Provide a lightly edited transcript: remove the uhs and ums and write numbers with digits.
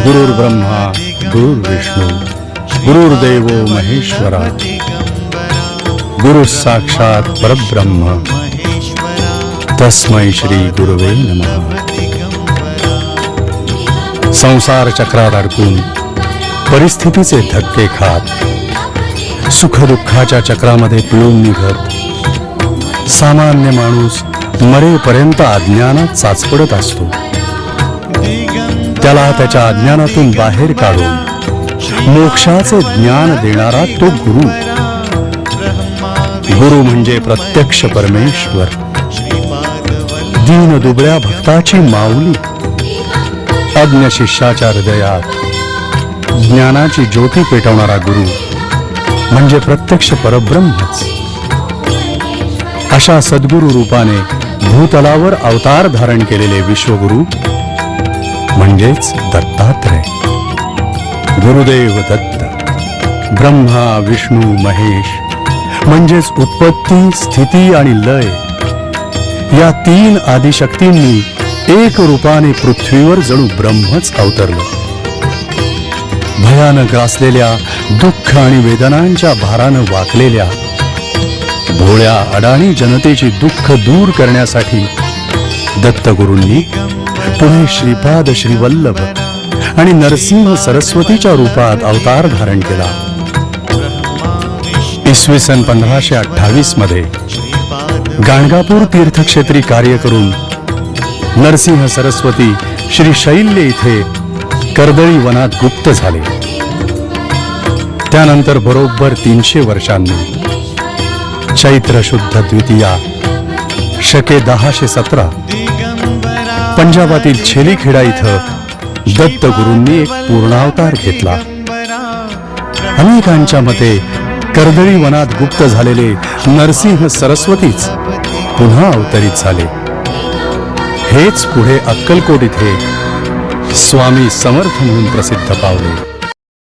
गुरुर्ब्रह्मा गुरुर्विष्णू गुरुर्देवो महेश्वरा गुरु साक्षात परब्रह्म तस्मै श्री गुरुवे नमः। संसार चक्रात अडकून परिस्थितीचे धक्के खात सुखदुःखाच्या चक्रामध्ये पिळून निघत सामान्य माणूस मरेपर्यंत अज्ञानात चाचपडत असतो। त्याला त्याच्या अज्ञानातून बाहेर काढून मोक्षाचे ज्ञान देणारा तो गुरु। गुरु म्हणजे प्रत्यक्ष परमेश्वर, दीन दुबळ्या भक्ताची माऊली। अज्ञ शिष्याच्या हृदयात ज्ञानाची ज्योती पेटवणारा गुरु म्हणजे प्रत्यक्ष परब्रह्मच। अशा सद्गुरु रूपाने भूतलावर अवतार धारण केलेले विश्वगुरु म्हणजेच दत्तात्रय। गुरुदेव दत्त, ब्रह्मा विष्णू महेश म्हणजेच उत्पत्ती स्थिती आणि लय या तीन आदिशक्तींनी एक रूपाने पृथ्वीवर जणू ब्रह्मच अवतरलं। भयानक ग्रासलेल्या दुःख आणि वेदनांच्या भारानं वाकलेल्या भोळ्या अडाणी जनतेची दुःख दूर करण्यासाठी दत्तगुरूंनी पुढे श्रीपाद श्रीवल्लभ आणि नरसिंह सरस्वतीच्या रूपात अवतार धारण केला। इसवी सन 1528 मध्ये गाणगापूर तीर्थक्षेत्री कार्य करून नरसिंह सरस्वती श्री शैल्य इथे कर्दळी वनात गुप्त झाले। त्यानंतर बरोबर 300 वर्षांनी चैत्र शुद्ध द्वितीया शके 1017 पंजाबातील छेलीखेडा इथं दत्तगुरूंनी एक पूर्णावतार घेतला। अनेकांच्या मते कर्दळी वनात गुप्त झालेले नरसिंह सरस्वतीच पुन्हा अवतरित झाले। हेच पुढे अक्कलकोट इथे स्वामी समर्थ म्हणून प्रसिद्ध पावले।